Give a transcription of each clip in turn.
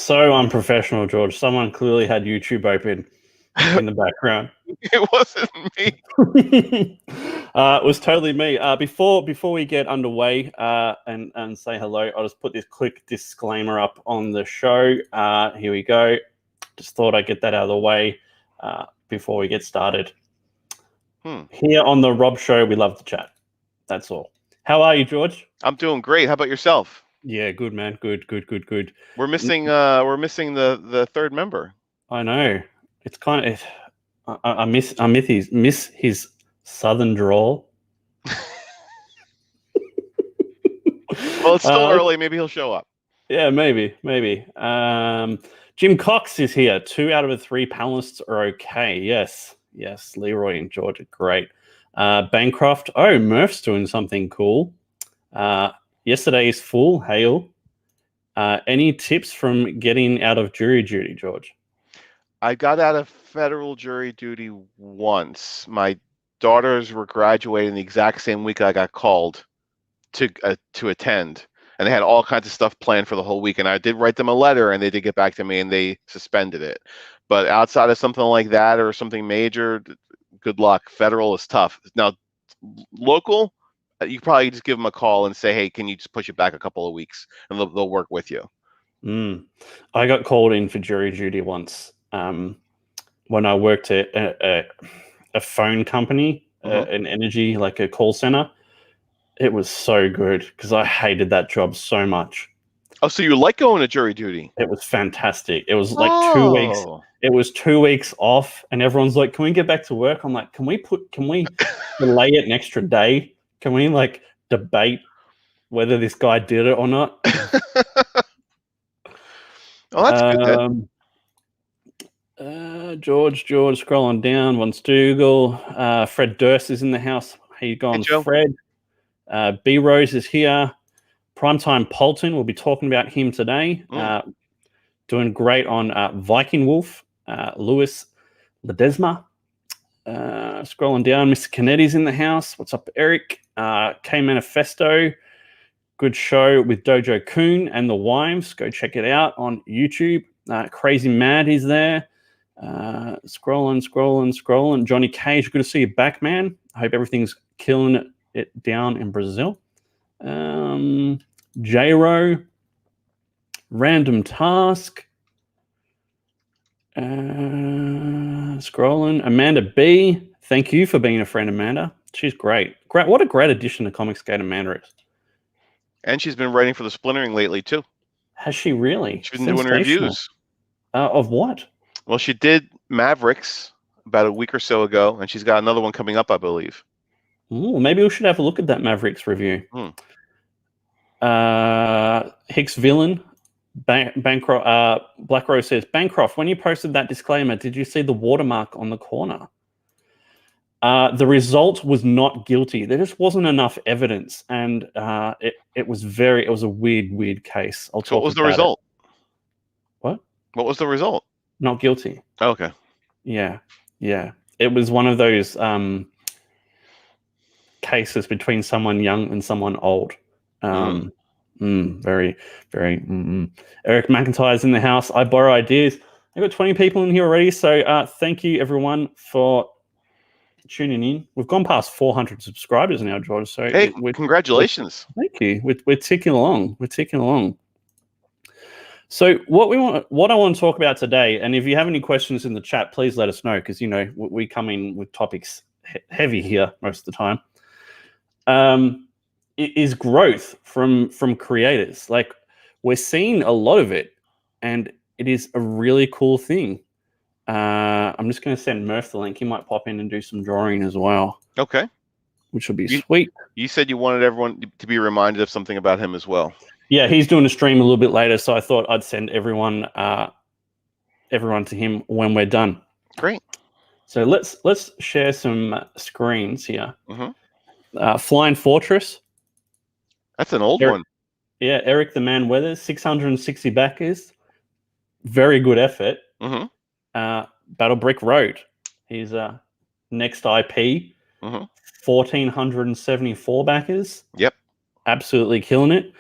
so unprofessional, George. Someone clearly had YouTube open in the background. It wasn't me. It was totally me. Before we get underway and say hello, I'll just put this quick disclaimer up on the show. Here we go. Just thought I'd get that out of the way before we get started. Here on the Rob Show, we love to chat. That's all. How are you, George? I'm doing great. How about yourself? Yeah, good, man. Good. We're missing the third member. I know. It's kind of. I miss his southern drawl. Well, it's still early. Maybe he'll show up. Yeah, maybe. Jim Cox is here. 2 out of the 3 panelists are okay. Yes. Leroy and George are great. Bancroft. Oh, Murph's doing something cool. Yesterday's full hail. Any tips from getting out of jury duty, George? I got out of federal jury duty once. My daughters were graduating the exact same week I got called to attend, and they had all kinds of stuff planned for the whole week. And I did write them a letter, and they did get back to me, and they suspended it. But outside of something like that or something major, good luck. Federal is tough. Now, local, you probably just give them a call and say, "Hey, can you just push it back a couple of weeks?" And they'll work with you. I got called in for jury duty once. When I worked at a phone company, an energy, like a call center. It was so good because I hated that job so much. Oh, so you like going to jury duty? It was fantastic. It was like 2 weeks. It was 2 weeks off, and everyone's like, "Can we get back to work?" I'm like, "Can we delay it an extra day? Can we like debate whether this guy did it or not?" Oh, that's good then. George, scrolling down, wants Dougal. Fred Durst is in the house. How you going, Hey, Fred? B Rose is here. Primetime Polton, we'll be talking about him today. Doing great on Viking Wolf. Lewis Ledesma. Scrolling down, Mr. Canetti's in the house. What's up, Eric? K Manifesto. Good show with Dojo Coon and the Wives. Go check it out on YouTube. Crazy Mad is there. Scrolling. Johnny Cage, good to see you back, man. I hope everything's killing it down in Brazil. J-Ro. Random Task. Scrolling. Amanda B. Thank you for being a friend, Amanda. She's great. What a great addition to Comicsgate Amanda is. And she's been writing for the Splintering lately, too. Has she really? She's been doing reviews. Of what? Well, she did Mavericks about a week or so ago, and she's got another one coming up, I believe. Ooh, maybe we should have a look at that Mavericks review. Hicks Villain. Bancroft, Black Rose says, Bancroft, when you posted that disclaimer, did you see the watermark on the corner? The result was not guilty. There just wasn't enough evidence, and it was a weird case. So what was the result? What was the result? Not guilty. Oh, okay. Yeah. It was one of those cases between someone young and someone old. Very. Eric McIntyre's in the house. I borrow ideas. I've got 20 people in here already, so thank you everyone for tuning in. We've gone past 400 subscribers now, George. So hey, congratulations! Thank you. We're ticking along. So what I want to talk about today, and if you have any questions in the chat, please let us know, because we come in with topics heavy here most of the time. Is growth from creators. Like, we're seeing a lot of it, and it is a really cool thing. I'm just going to send Murph the link. He might pop in and do some drawing as well. Okay. Which will be sweet. You said you wanted everyone to be reminded of something about him as well. Yeah, he's doing a stream a little bit later, so I thought I'd send everyone to him when we're done. Great. So let's share some screens here. Flying Fortress. That's an old one. Yeah, Eric the Man Weathers, 660 backers. Very good effort. Battle Brick Road. He's next IP. 1,474 backers. Yep. Absolutely killing it.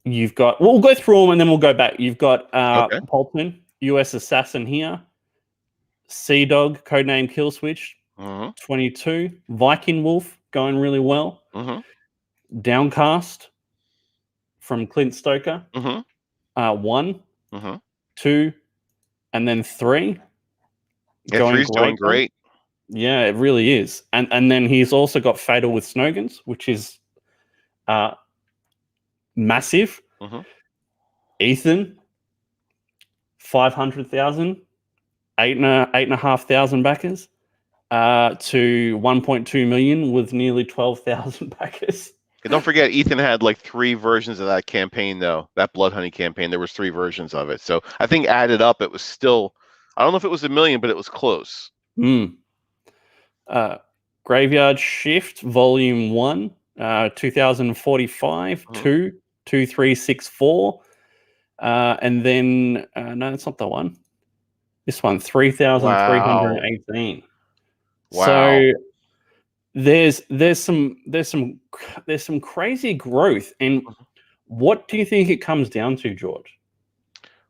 You've got. We'll go through them and then we'll go back. You've got Okay. Polton, U.S. Assassin here. Sea Dog, codename Killswitch, 22. Viking Wolf, going really well. Downcast from Clint Stoker. 1, 2, and then 3. Yeah, 3's doing great. Yeah, it really is. And then he's also got Fatal with Snogans, which is massive. Ethan, 500,000, 8,500 backers, to 1.2 million with nearly 12,000 backers. And don't forget, Ethan had like 3 versions of that campaign, though. That Blood Honey campaign, there was 3 versions of it. So I think added up, it was still, I don't know if it was 1 million, but it was close. Graveyard Shift, Volume 1, 2045, 2, 2364. And then, no, that's not the one. This one, 3,318. Wow. So there's some crazy growth. And what do you think it comes down to, George?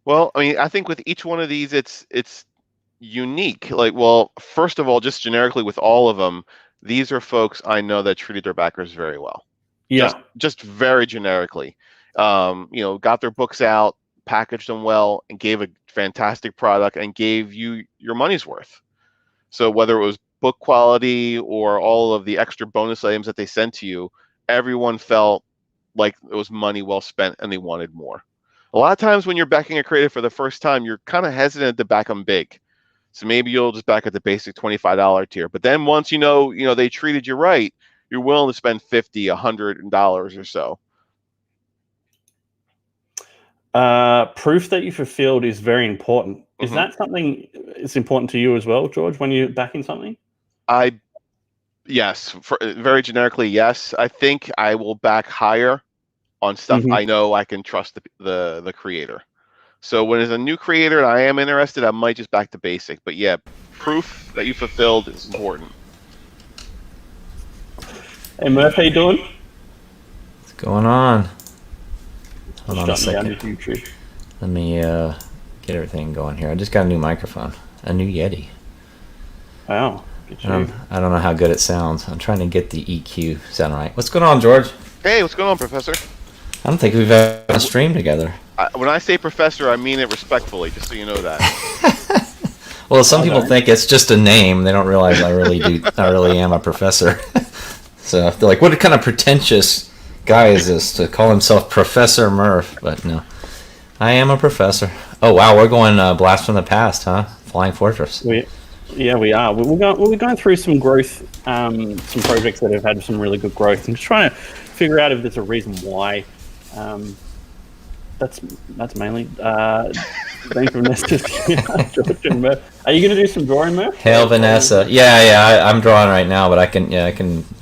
Well, I mean, I think with each one of these, it's unique. Like, well, first of all, just generically with all of them, these are folks I know that treated their backers very well. Yeah. Just very generically. Got their books out, packaged them well, and gave a fantastic product and gave you your money's worth. So whether it was book quality or all of the extra bonus items that they sent to you, everyone felt like it was money well spent and they wanted more. A lot of times when you're backing a creator for the first time, you're kind of hesitant to back them big. So maybe you'll just back at the basic $25 tier. But then once you know they treated you right, you're willing to spend $50, $100 or so. Proof that you fulfilled is very important. Is that something that's important to you as well, George, when you're backing something? Yes, very generically, yes. I think I will back higher on stuff I know I can trust the creator. So when it's a new creator and I am interested, I might just back to basic. But yeah, proof that you fulfilled is important. Hey, Murph, how you doing? What's going on? Hold on a second. YouTube. Let me get everything going here. I just got a new microphone, a new Yeti. Wow. I don't know how good it sounds. I'm trying to get the EQ sound right. What's going on, George? Hey, what's going on, Professor? I don't think we've ever a stream together. When I say professor, I mean it respectfully, just so you know that. Well, some people think it's just a name. They don't realize I really am a professor. So they're like, what kind of pretentious guy is this to call himself Professor Murph? But no, I am a professor. Oh, wow, we're going Blast from the Past, huh? Flying Fortress. We are. We're going through some growth, some projects that have had some really good growth. I'm just trying to figure out if there's a reason why. That's mainly Dean from Nestor's. George and Murph. Are you going to do some drawing, Murph? Hail Vanessa. Yeah, I'm drawing right now, but I can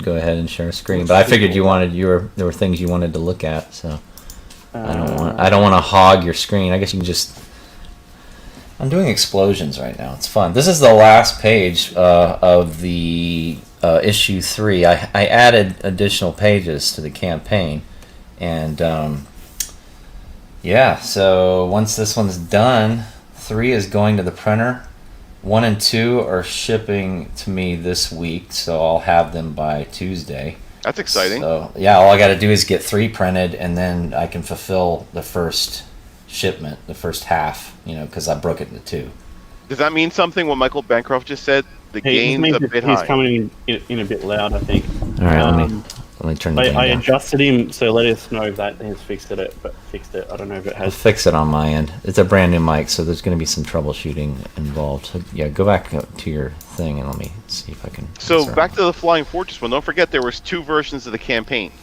go ahead and share a screen. But I figured there were things you wanted to look at, so I don't want to hog your screen. I guess you can just. I'm doing explosions right now. It's fun. This is the last page of the issue 3. I added additional pages to the campaign, and so once this one's done, 3 is going to the printer. 1 and 2 are shipping to me this week, so I'll have them by Tuesday. That's exciting. So yeah, all I got to do is get 3 printed, and then I can fulfill the first shipment, the first half, because I broke it into 2. Does that mean something? What Michael Bancroft just said? The gain's a bit high. He's coming in a bit loud, I think. All right, let me turn the gain down. I adjusted him, so let us know that he's fixed it. I don't know if it has. I'll fix it on my end. It's a brand new mic, so there's going to be some troubleshooting involved. So, yeah, go back to your thing and let me see if I can. So back to the Flying Fortress one. Don't forget there was 2 versions of the campaign.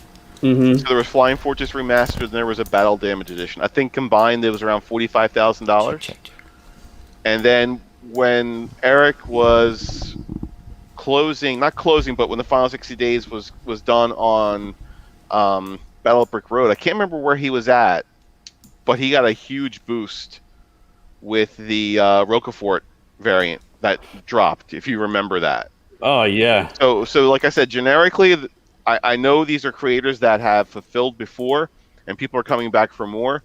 So there was Flying Fortress Remastered, and there was a Battle Damage Edition. I think combined it was around $45,000. And then when Eric was not closing, but when the final 60 days was done on Battle of Brick Road, I can't remember where he was at, but he got a huge boost with the Roquefort variant that dropped, if you remember that. Oh, yeah. So like I said, generically, I know these are creators that have fulfilled before, and people are coming back for more.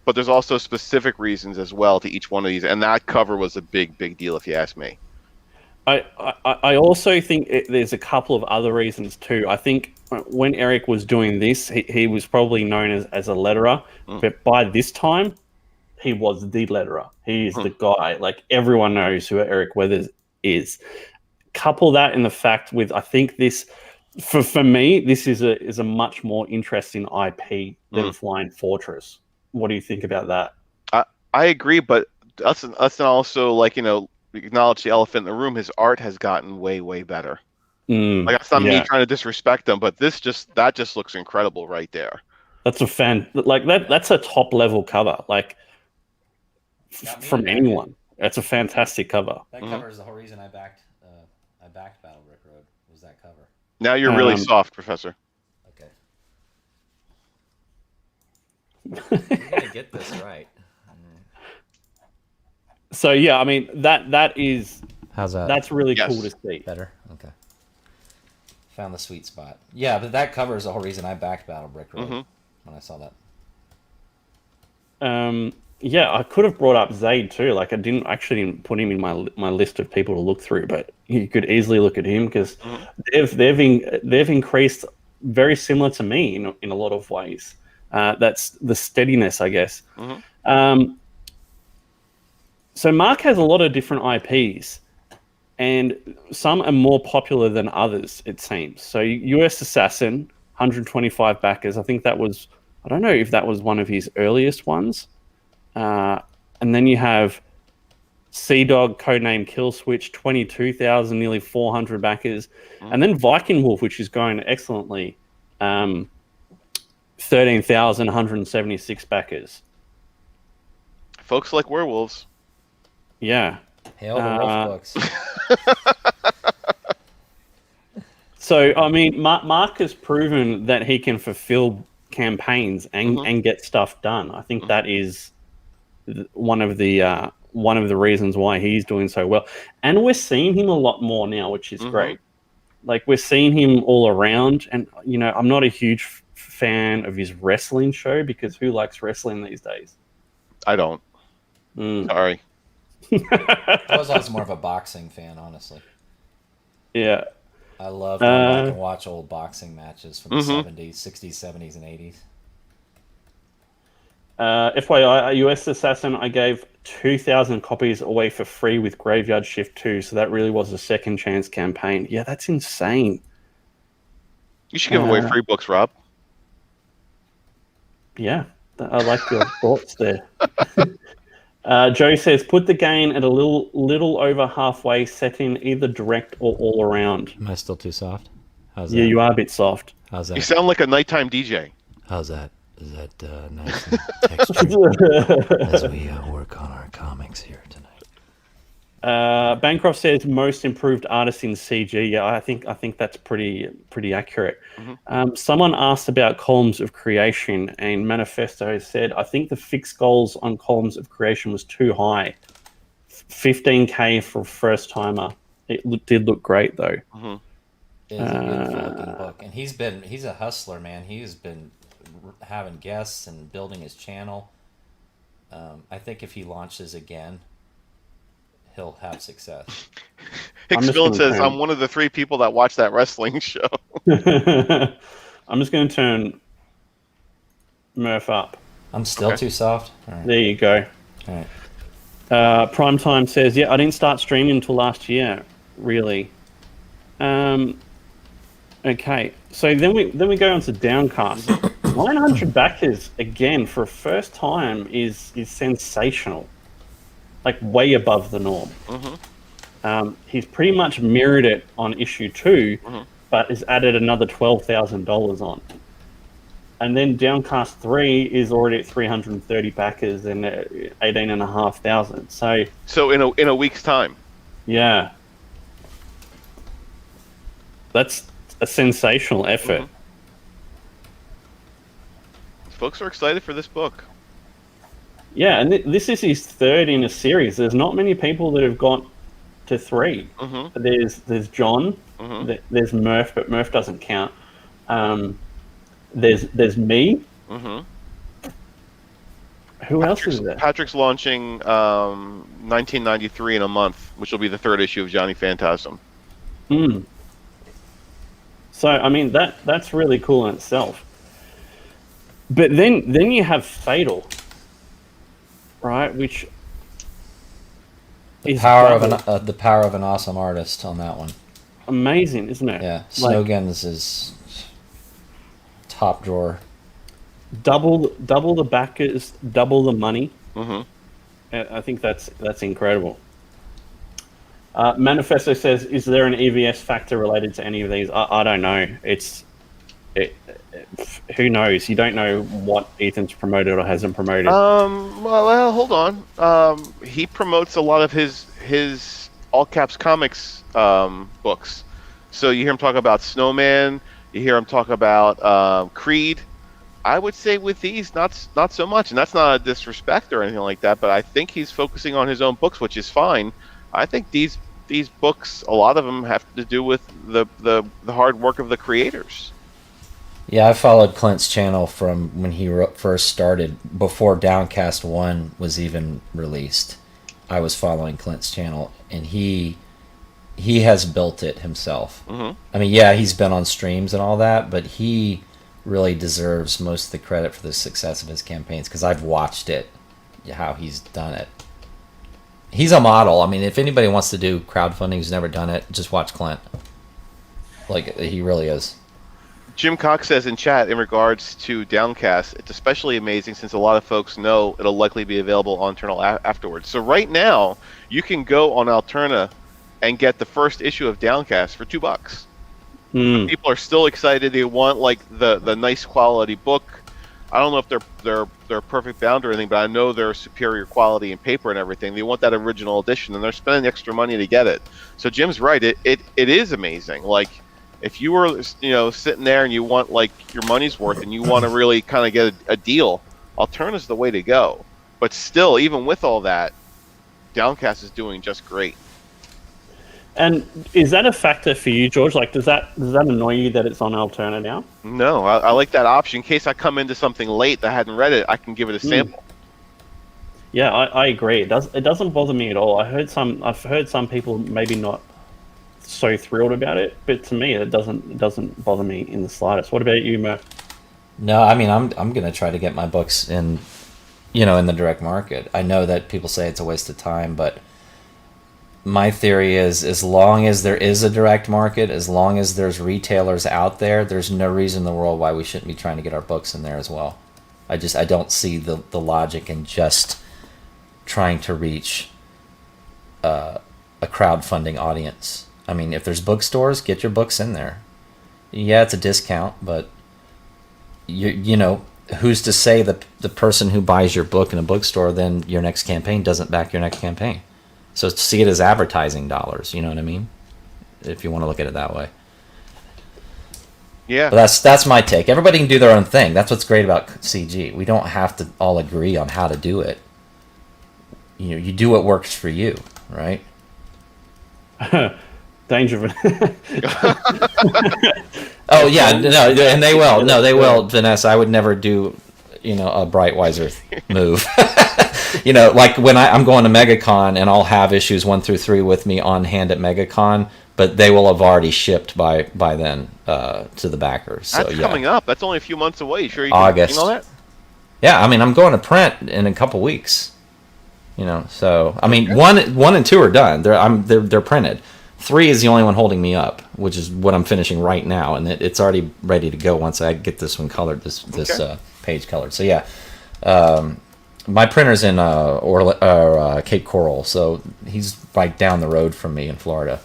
But there's also specific reasons as well to each one of these, and that cover was a big deal, if you ask me. I also think there's a couple of other reasons too. I think when Eric was doing this, he was probably known as a letterer, but by this time, he was the letterer. He is the guy. Like, everyone knows who Eric Weathers is. Couple that in the fact with, I think this, for me, this is a much more interesting IP than Flying Fortress. What do you think about that? I agree, but us also, like, acknowledge the elephant in the room. His art has gotten way better. Like, that's not me trying to disrespect him, but that just looks incredible right there. That's that's a top level cover. Like, from anyone, that's a fantastic cover. That cover is the whole reason I backed Battle Brick Road, was that cover. Now you're really soft, Professor. Okay. You're gonna get this right. So yeah, I mean that is. How's that? That's really cool to see. Better. Okay. Found the sweet spot. Yeah, but that cover is the whole reason I backed Battle Brick Road when I saw that. Yeah, I could have brought up Zayd too. Like, I didn't put him in my list of people to look through, but you could easily look at him because they've increased very similar to me in a lot of ways. That's the steadiness, I guess. So Mark has a lot of different IPs, and some are more popular than others, it seems. So US Assassin, 125 backers. I think that was, I don't know if that was one of his earliest ones. And then you have Sea Dog, codename Kill Switch, 22,000, nearly 400 backers. And then Viking Wolf, which is going excellently, 13,176 backers. Folks like werewolves. Yeah. Hail the wolf books. So, I mean, Mark has proven that he can fulfill campaigns and get stuff done. I think that is one of the reasons why he's doing so well. And we're seeing him a lot more now, which is great. Like, we're seeing him all around. And, I'm not a huge fan of his wrestling show because who likes wrestling these days? I don't. Sorry. I was always more of a boxing fan, honestly. Yeah. I love going back and watch old boxing matches from the 70s, 60s, 70s, and 80s. FYI, US Assassin, I gave 2,000 copies away for free with Graveyard Shift 2, so that really was a second chance campaign. Yeah, that's insane. You should give away free books, Rob. Yeah, I like your thoughts there. Joe says, put the gain at a little over halfway, set in either direct or all around. Am I still too soft? How's that? Yeah, you are a bit soft. How's that? You sound like a nighttime DJ. How's that? Is that nice and textured as we work on our comics here tonight? Bancroft says most improved artist in CG. Yeah, I think that's pretty accurate. Someone asked about columns of creation, and Manifesto said, I think the fixed goals on columns of creation was too high. 15K for a first timer. It did look great though. It is a beautiful looking book, and he's a hustler, man. He's been having guests and building his channel. I think if he launches again, he'll have success. Hicksville says, I'm one of the 3 people that watch that wrestling show. I'm just going to turn Murph up. I'm still too soft? Right. There you go. All right. Primetime says, yeah, I didn't start streaming until last year, really. Okay, so then we go on to Downcast. 900 backers, again, for a first time is sensational. Like, way above the norm. He's pretty much mirrored it on issue 2, but has added another $12,000 on. And then Downcast 3 is already at 330 backers and 18,500. So in a week's time. Yeah. That's a sensational effort. Folks are excited for this book. Yeah, and this is his 3rd in a series. There's not many people that have got to 3. There's John, there's Murph, but Murph doesn't count. There's me, Who else is there? Patrick's launching 1993 in a month, which will be the 3rd issue of Johnny Phantasm. So I mean that's really cool in itself. But then you have Fatal, right? Which the power of an awesome artist on that one. Amazing, isn't it? Yeah, Snowgen's is top drawer. Double the backers, double the money. Mm-hmm. I think that's incredible. Manifesto says, "Is there an EVS factor related to any of these?" I don't know. Who knows? You don't know what Ethan's promoted or hasn't promoted. Well, hold on. He promotes a lot of his All Caps Comics books. So you hear him talk about Snowman. You hear him talk about Creed. I would say with these, not so much, and that's not a disrespect or anything like that. But I think he's focusing on his own books, which is fine. I think these books, a lot of them have to do with the hard work of the creators. Yeah, I followed Clint's channel from when he first started, before Downcast 1 was even released. I was following Clint's channel, and he has built it himself. Mm-hmm. I mean, yeah, he's been on streams and all that, but he really deserves most of the credit for the success of his campaigns, because I've watched it, how he's done it. He's a model. I mean, if anybody wants to do crowdfunding who's never done it, just watch Clint. Like, he really is. Jim Cox says in chat, in regards to Downcast, it's especially amazing since a lot of folks know it'll likely be available on Eternal afterwards. So right now, you can go on Alterna and get the first issue of Downcast for $2. People are still excited. They want like the nice quality book. I don't know if they're perfect bound or anything, but I know they're superior quality in paper and everything. They want that original edition, and they're spending extra money to get it. So Jim's right. It is amazing. Like, if you were sitting there and you want like your money's worth and you want to really kind of get a deal, Alterna's the way to go. But still, even with all that, Downcast is doing just great. And is that a factor for you, George? Like, does that annoy you that it's on Alterna now? No, I like that option. In case I come into something late that I hadn't read it, I can give it a sample. Yeah, I agree. It doesn't bother me at all. I've heard some people maybe not so thrilled about it, but to me it doesn't bother me in the slightest. What about you, Murph? No, I mean, I'm gonna try to get my books in the direct market. I know that people say it's a waste of time, but my theory is, as long as there is a direct market, as long as there's retailers out there, there's no reason in the world why we shouldn't be trying to get our books in there as well. I don't see the logic in just trying to reach a crowdfunding audience. I mean, if there's bookstores, get your books in there. Yeah, it's a discount, but who's to say that the person who buys your book in a bookstore, then your next campaign doesn't back your next campaign? So see it as advertising dollars, you know what I mean? If you want to look at it that way. Yeah. But that's my take. Everybody can do their own thing. That's what's great about CG. We don't have to all agree on how to do it. You do what works for you, right? Danger. Oh yeah, no, and they will. No, they will, Vanessa. I would never do, a Brightweiser move. Like when I'm going to MegaCon and I'll have issues 1 through 3 with me on hand at MegaCon, but they will have already shipped by then to the backers. So, That's coming up. That's only a few months away. Sure, you August. Can that? Yeah, I mean, I'm going to print in a couple weeks. So I mean, 1 and 2 are done. They're printed. 3 is the only one holding me up, which is what I'm finishing right now, and it's already ready to go once I get this one colored, this page colored. So yeah, my printer's in Cape Coral, so he's right down the road from me in Florida.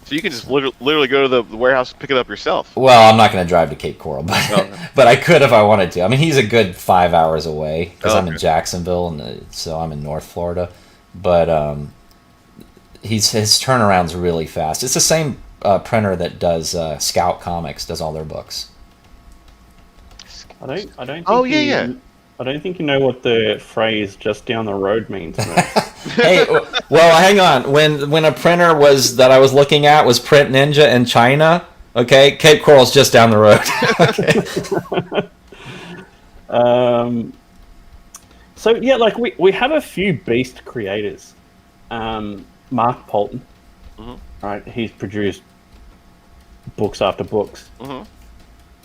So you can just literally go to the warehouse and pick it up yourself. Well, I'm not going to drive to Cape Coral, but I could if I wanted to. I mean, he's a good 5 hours away because I'm in Jacksonville, and so I'm in North Florida. But his turnaround's really fast. It's the same printer that does Scout Comics, does all their books. I don't think I don't think you know what the phrase "just down the road" means. Hey, well, hang on. When a printer that I was looking at was Print Ninja in China, okay, Cape Coral's just down the road. Okay. So yeah, like we have a few beast creators. Mark Polton, right? He's produced books after books.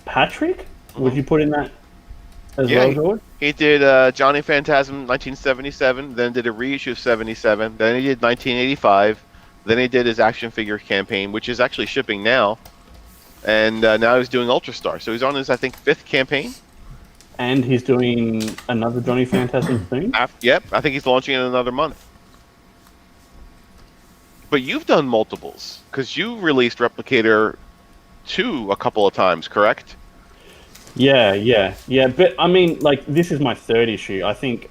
Patrick, would you put in that as well, George? He did Johnny Phantasm 1977, then did a reissue of 77, then he did 1985, then he did his action figure campaign, which is actually shipping now, and now he's doing Ultra Star. So he's on his, I think, 5th campaign. And he's doing another Johnny Phantasm thing? Yep, I think he's launching in another month. But you've done multiples, because you released Replicator 2 a couple of times, correct? Yeah. But I mean, like, this is my 3rd issue. I think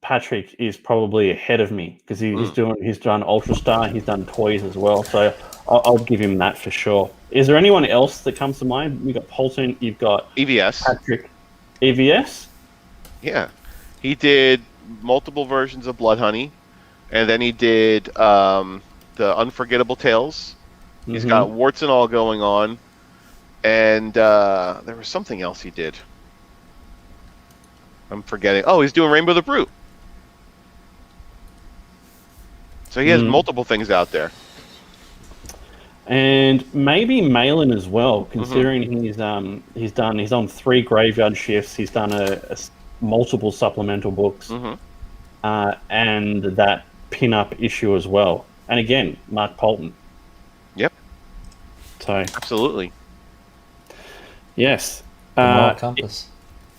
Patrick is probably ahead of me because he's done Ultra Star, he's done toys as well. So I'll give him that for sure. Is there anyone else that comes to mind? We've got Polton, you've got EVS. Patrick. EVS? Yeah. He did multiple versions of Blood Honey, and then he did the Unforgettable Tales. He's got warts and all going on, and there was something else he did. I'm forgetting. Oh, he's doing Rainbow the Brute. So he has multiple things out there. And maybe Malin as well, considering he's on 3 graveyard shifts. He's done multiple supplemental books, and that pin-up issue as well. And again, Mark Polton. Yep. So absolutely. Yes. Compass.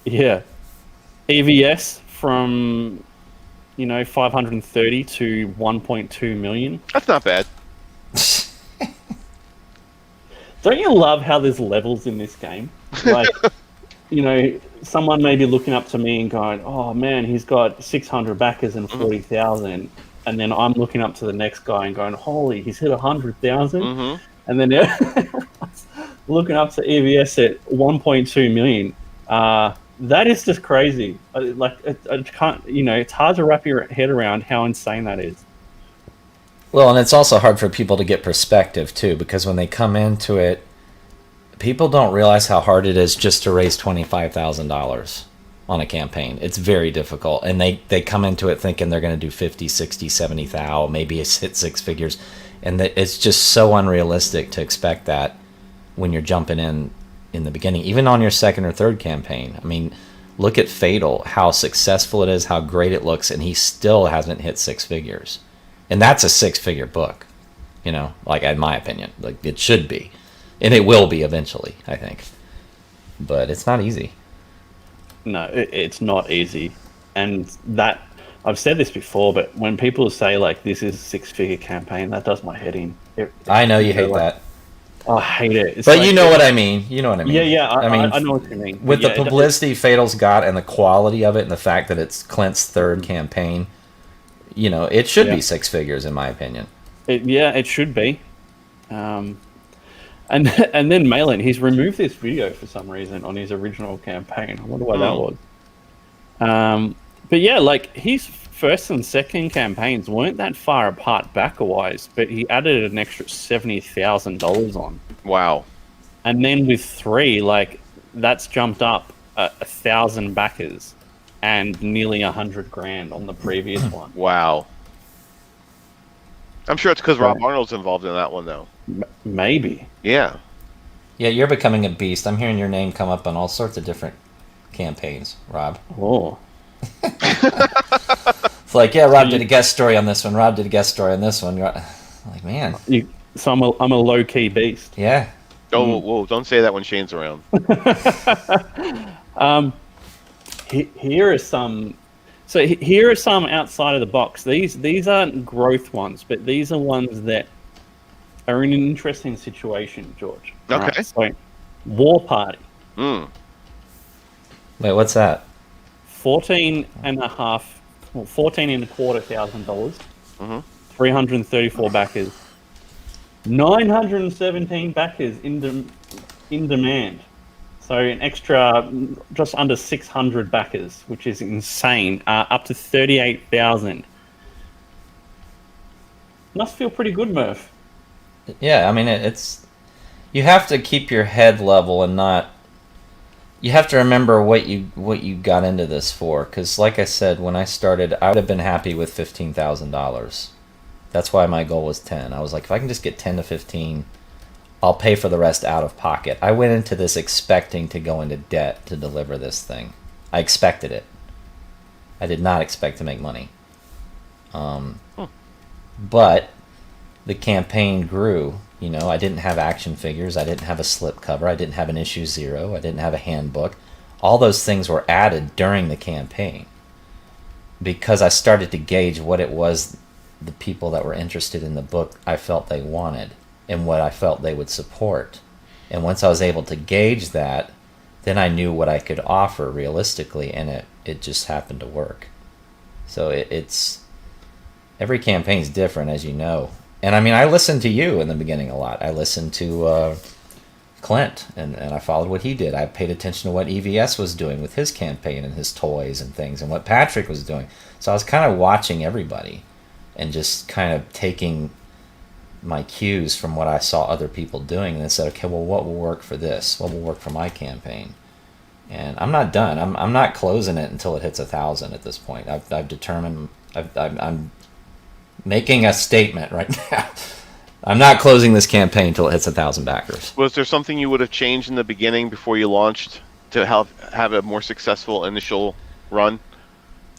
Yeah. EVS from 530 to 1.2 million. That's not bad. Don't you love how there's levels in this game? Like, someone may be looking up to me and going, "Oh man, he's got 600 backers and 40,000," and then I'm looking up to the next guy and going, "Holy, he's hit 100,000," and then everyone's looking up to EVS at 1.2 million. That is just crazy. I can't, it's hard to wrap your head around how insane that is. Well, and it's also hard for people to get perspective, too, because when they come into it, people don't realize how hard it is just to raise $25,000 on a campaign. It's very difficult. And they come into it thinking they're going to do 50, 60, 70,000, maybe it's hit 6 figures. And it's just so unrealistic to expect that when you're jumping in the beginning, even on your 2nd or 3rd campaign. I mean, look at Fatal, how successful it is, how great it looks, and he still hasn't hit 6 figures. And that's a 6-figure book, like in my opinion. Like it should be. And it will be eventually, I think. But it's not easy. No, it's not easy. And that, I've said this before, but when people say like this is a 6-figure campaign, that does my head in. I know you hate that. I hate it. It's but like, you know what I mean. You know what I mean. Yeah. I know what you mean. With the publicity Fatal's got and the quality of it and the fact that it's Clint's 3rd campaign, it should be 6 figures in my opinion. It should be. And then Malin, he's removed this video for some reason on his original campaign. I wonder why that was. But yeah, like his 1st and 2nd campaigns weren't that far apart backer-wise, but he added an extra $70,000 on. Wow. And then with 3, like that's jumped up 1,000 backers and nearly $100,000 on the previous one. Wow. I'm sure it's because Rob Arnold's involved in that one, though. Maybe. Yeah. Yeah, you're becoming a beast. I'm hearing your name come up on all sorts of different campaigns, Rob. Oh. It's like, yeah, Rob did a guest story on this one. Rob did a guest story on this one. Like, man. So I'm a low-key beast. Yeah. Oh, whoa, don't say that when Shane's around. Here are some. So here are some outside of the box. These aren't growth ones, but these are ones that are in an interesting situation, George. Okay. Right, so, War Party. Wait, what's that? $14,250. 334 backers. 917 backers in demand. So an extra, just under 600 backers, which is insane. Up to 38,000. Must feel pretty good, Murph. Yeah, I mean, it's... You have to keep your head level and not you have to remember what you got into this for, because like I said, when I started, I would have been happy with $15,000. That's why my goal was 10. I was like, if I can just get 10 to 15, I'll pay for the rest out of pocket. I went into this expecting to go into debt to deliver this thing. I expected it. I did not expect to make money. But the campaign grew. You know, I didn't have action figures. I didn't have a slipcover. I didn't have an issue 0. I didn't have a handbook. All those things were added during the campaign because I started to gauge what it was the people that were interested in the book I felt they wanted and what I felt they would support. And once I was able to gauge that, then I knew what I could offer realistically, and it just happened to work. So it's every campaign's different, as you know. And I mean, I listened to you in the beginning a lot. I listened to Clint, and I followed what he did. I paid attention to what EVS was doing with his campaign and his toys and things, and what Patrick was doing. So I was kind of watching everybody and just kind of taking my cues from what I saw other people doing, and then said, okay, well, what will work for this? What will work for my campaign? And I'm not done. I'm not closing it until it hits 1,000 at this point. I've determined. I'm making a statement right now. I'm not closing this campaign until it hits 1,000 backers. Was there something you would have changed in the beginning before you launched to have a more successful initial run?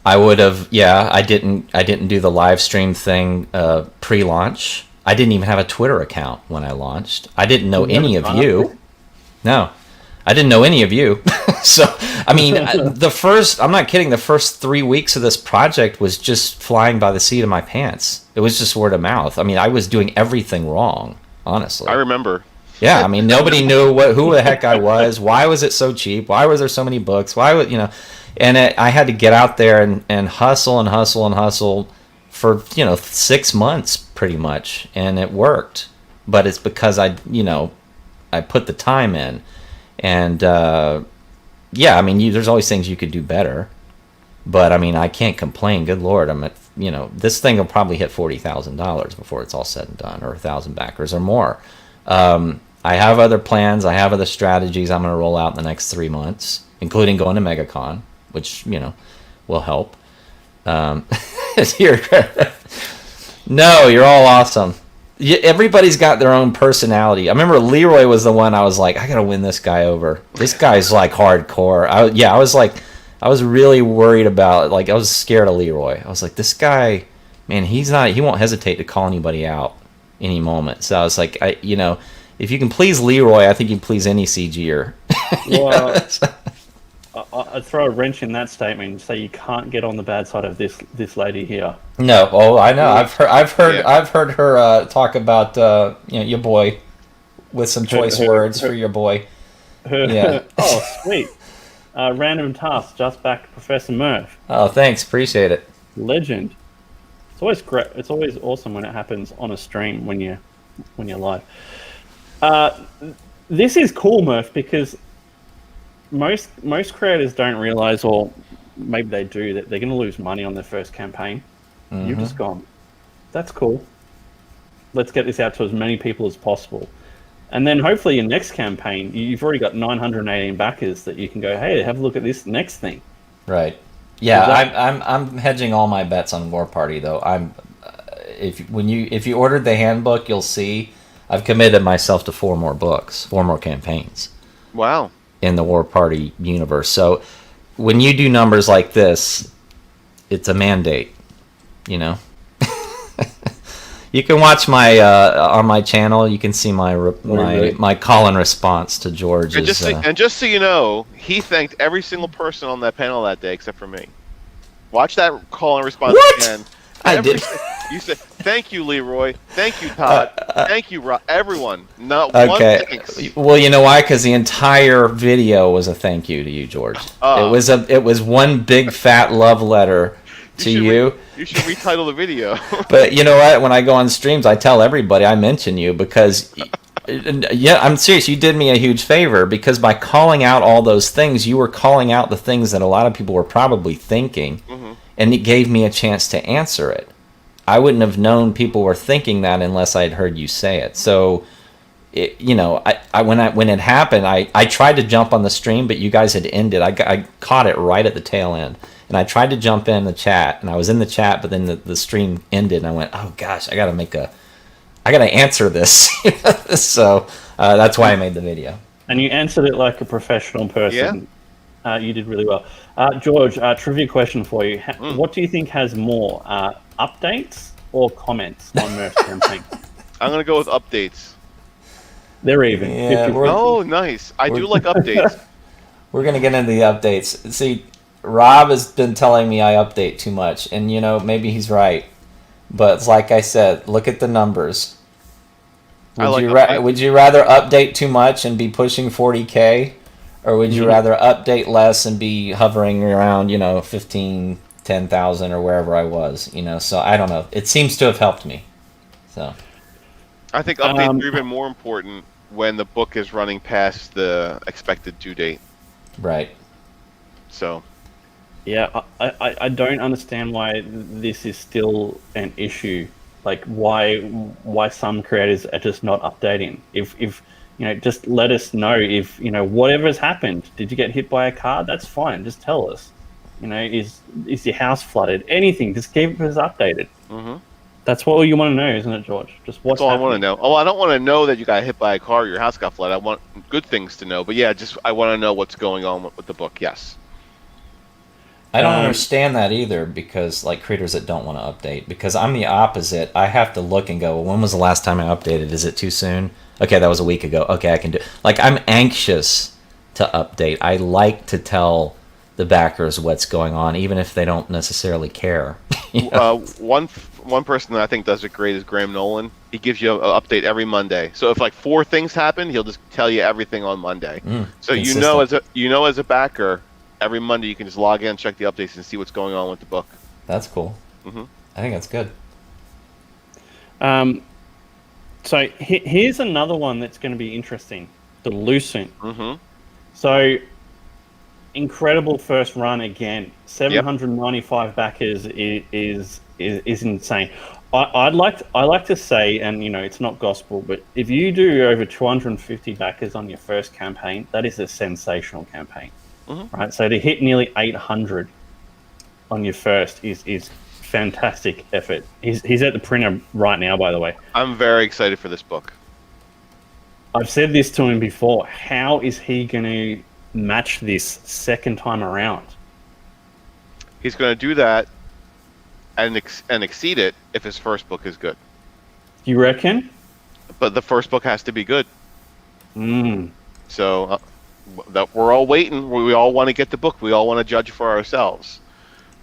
I would have. Yeah, I didn't do the live stream thing pre-launch. I didn't even have a Twitter account when I launched. I didn't know any of you. No, I didn't know any of you. So, I mean, I'm not kidding, the first 3 weeks of this project was just flying by the seat of my pants. It was just word of mouth. I mean, I was doing everything wrong, honestly. I remember. Yeah, I mean, nobody knew who the heck I was. Why was it so cheap? Why was there so many books? Why would, and I had to get out there and hustle and hustle and hustle for, 6 months pretty much, and it worked. But it's because I put the time in. And yeah, I mean, there's always things you could do better, but I mean, I can't complain. Good Lord, I'm at, this thing will probably hit $40,000 before it's all said and done, or 1,000 backers or more. I have other plans. I have other strategies I'm going to roll out in the next 3 months, including going to MegaCon, which will help. No, you're all awesome. Everybody's got their own personality. I remember Leroy was the one I was like, I gotta win this guy over. This guy's like hardcore. I was really worried about, like, I was scared of Leroy. I was like, this guy, man, he won't hesitate to call anybody out any moment. So I was like, if you can please Leroy, I think you can please any CG'er. Well, I'd throw a wrench in that statement and say you can't get on the bad side of this lady here. No, I know. I've heard her talk about your boy with some choice words for your boy. Yeah. Oh, sweet. Random task, just back to Professor Murph. Oh, thanks. Appreciate it. Legend. It's always great. It's always awesome when it happens on a stream when you're live. This is cool, Murph, because most creators don't realize, or maybe they do, that they're going to lose money on their first campaign. Mm-hmm. You've just gone, that's cool. Let's get this out to as many people as possible. And then hopefully your next campaign, you've already got 918 backers that you can go, hey, have a look at this next thing. Right. Yeah, I'm hedging all my bets on War Party, though. If you ordered the handbook, you'll see I've committed myself to 4 more books, 4 more campaigns. Wow. In the War Party universe. So when you do numbers like this, it's a mandate, You can watch my on my channel. You can see my call and response to George. And just so you know, he thanked every single person on that panel that day except for me. Watch that call and response again. I did. You said, thank you, Leroy. Thank you, Todd. Thank you, everyone. Not one thanks. Well, you know why? Because the entire video was a thank you to you, George. It was one big fat love letter to you. You should retitle the video. But you know what? When I go on streams, I tell everybody I mention you because, yeah, I'm serious. You did me a huge favor because by calling out all those things, you were calling out the things that a lot of people were probably thinking, and it gave me a chance to answer it. I wouldn't have known people were thinking that unless I'd heard you say it. So when it happened, I tried to jump on the stream, but you guys had ended. I caught it right at the tail end, and I tried to jump in the chat, and I was in the chat, but then the stream ended, and I went, oh gosh, I gotta answer this. So that's why I made the video. And you answered it like a professional person. Yeah. You did really well. George, trivia question for you. What do you think has more, updates or comments on Murph's campaign? I'm going to go with updates. They're even. Yeah, oh, nice. I do like updates. We're going to get into the updates. See, Rob has been telling me I update too much, and maybe he's right. But it's like I said, look at the numbers. Would you rather update too much and be pushing 40K, or would you rather update less and be hovering around 15, 10,000 or wherever I was? So I don't know. It seems to have helped me. So I think updates are even more important when the book is running past the expected due date. Right. So. Yeah, I don't understand why this is still an issue. Like why some creators are just not updating. If just let us know if whatever's happened. Did you get hit by a car? That's fine. Just tell us. Is your house flooded? Anything. Just keep us updated. Mm-hmm. That's what you want to know, isn't it, George? Just what's happening. I want to know. Oh, I don't want to know that you got hit by a car or your house got flooded. I want good things to know. But yeah, I want to know what's going on with the book. Yes. I don't understand that either, because creators that don't want to update, because I'm the opposite. I have to look and go, well, when was the last time I updated? Is it too soon? Okay, that was a week ago. Okay, I can do. I'm anxious to update. I like to tell the backers what's going on, even if they don't necessarily care. One person that I think does it great is Graham Nolan. He gives you an update every Monday. So if 4 things happen, he'll just tell you everything on Monday. So consistent. as a backer, every Monday you can just log in, check the updates, and see what's going on with the book. That's cool. Mm-hmm. I think that's good. So here's another one that's going to be interesting. The Lucent. Mm-hmm. So incredible first run again. 795 backers is insane. I like to say, and it's not gospel, but if you do over 250 backers on your first campaign, that is a sensational campaign. Mm-hmm. Right, so to hit nearly 800 on your first is fantastic effort. He's at the printer right now, by the way. I'm very excited for this book. I've said this to him before. How is he going to match this second time around? He's going to do that and exceed it if his first book is good. You reckon? But the first book has to be good. So. That we're all waiting. We all want to get the book. We all want to judge for ourselves.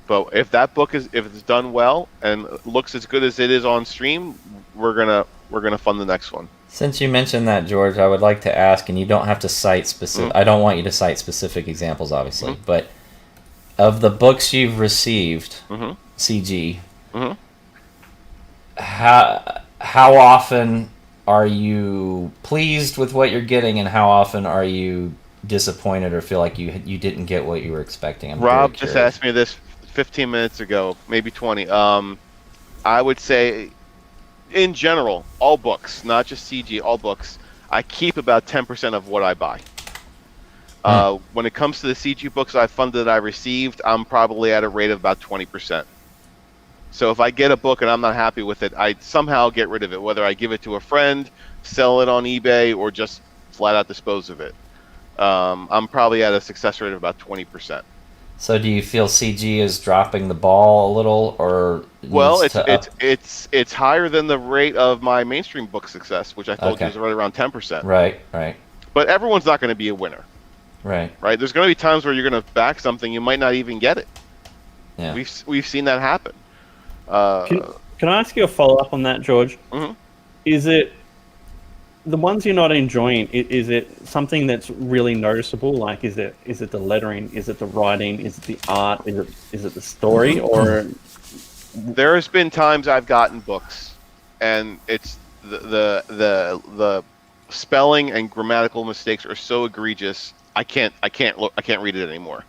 But if that book if it's done well and looks as good as it is on stream, we're gonna fund the next one. Since you mentioned that, George, I would like to ask, and you don't have to cite specific. Mm-hmm. I don't want you to cite specific examples, obviously, but of the books you've received, CG, how often are you pleased with what you're getting, and how often are you disappointed or feel like you didn't get what you were expecting? Rob just asked me this 15 minutes ago, maybe 20. I would say, in general, all books, not just CG, all books, I keep about 10% of what I buy. When it comes to the CG books I funded I received, I'm probably at a rate of about 20%. So if I get a book and I'm not happy with it, I somehow get rid of it, whether I give it to a friend, sell it on eBay, or just flat out dispose of it. I'm probably at a success rate of about 20%. So do you feel CG is dropping the ball a little, or it's higher than the rate of my mainstream book success, which I told you is right around 10%. Right. But everyone's not going to be a winner. Right. There's going to be times where you're going to back something, you might not even get it. Yeah. We've seen that happen. Can I ask you a follow-up on that, George? Mm-hmm. Is it the ones you're not enjoying? Is it something that's really noticeable? Like, is it the lettering? Is it the writing? Is it the art? Is it the story? Or there has been times I've gotten books, and it's the spelling and grammatical mistakes are so egregious. I can't read it anymore.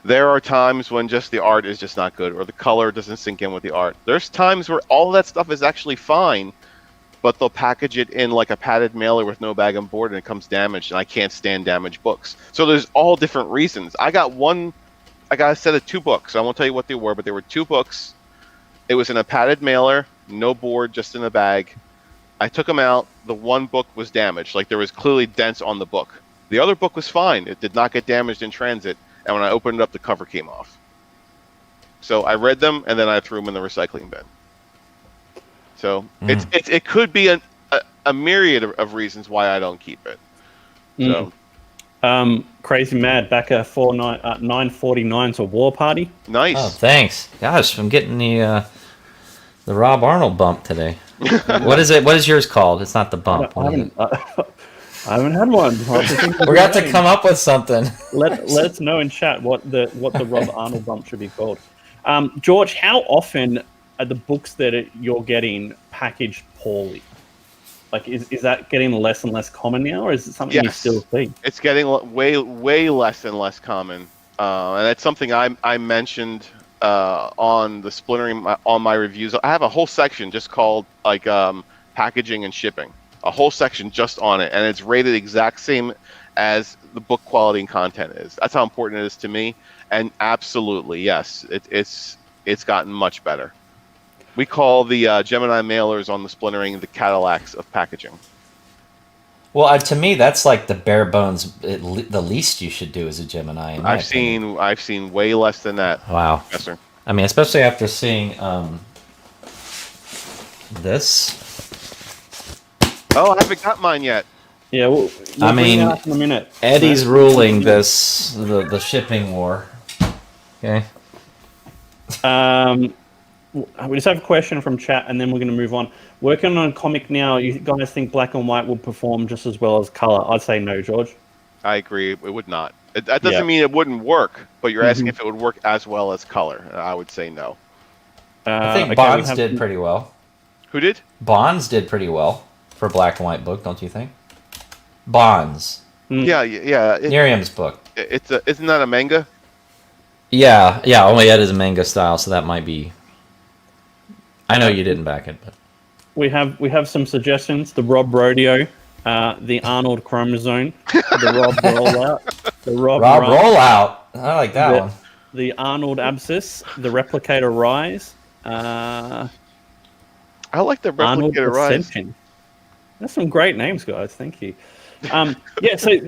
There are times when just the art is just not good, or the color doesn't sink in with the art. There's times where all of that stuff is actually fine, but they'll package it in like a padded mailer with no bag and board, and it comes damaged, and I can't stand damaged books. So there's all different reasons. I got a set of 2 books. I won't tell you what they were, but there were 2 books. It was in a padded mailer, no board, just in a bag. I took them out. The one book was damaged. Like, there was clearly dents on the book. The other book was fine. It did not get damaged in transit. And when I opened it up, the cover came off. So I read them, and then I threw them in the recycling bin. So it could be a myriad of reasons why I don't keep it. So Crazy Mad back at 9:49 to War Party. Nice. Oh, thanks. Gosh, I'm getting the Rob Arnold bump today. What is it? What is yours called? It's not the bump. I haven't had one. We're got to come up with something. Let us know in chat what the Rob Arnold bump should be called. George, how often are the books that you're getting packaged poorly? Like, is that getting less and less common now, or is it something you still see? It's getting way less and less common, and that's something I mentioned on the splintering on my reviews. I have a whole section just called like packaging and shipping, a whole section just on it, and it's rated exact same as the book quality and content is. That's how important it is to me, and absolutely yes, it's gotten much better. We call the Gemini mailers on the splintering the Cadillacs of packaging. Well, to me, that's like the bare bones. The least you should do as a Gemini. I've seen way less than that. Wow. Yes, sir. I mean, especially after seeing this. Oh, I haven't got mine yet. Yeah, we'll I mean, in a minute. Eddie's ruling the shipping war. Okay. We just have a question from chat, and then we're going to move on. Working on a comic now, you guys think black and white will perform just as well as color? I'd say no, George. I agree. It would not. That doesn't mean it wouldn't work, but you're asking if it would work as well as color. I would say no. I think Bonds did pretty well. Who did? Bonds did pretty well for a black and white book, don't you think? Bonds. Yeah. Miriam's book. Isn't that a manga? Yeah. Only Ed is a manga style, so that might be. I know you didn't back it, but we have some suggestions. The Rob Rodeo, the Arnold Chromosome, the Rob Rollout, the Rob Rollout. I like that one. The Arnold Abscess, the Replicator Rise. I like the Arnold Replicator Rise. Ascension. That's some great names, guys. Thank you. So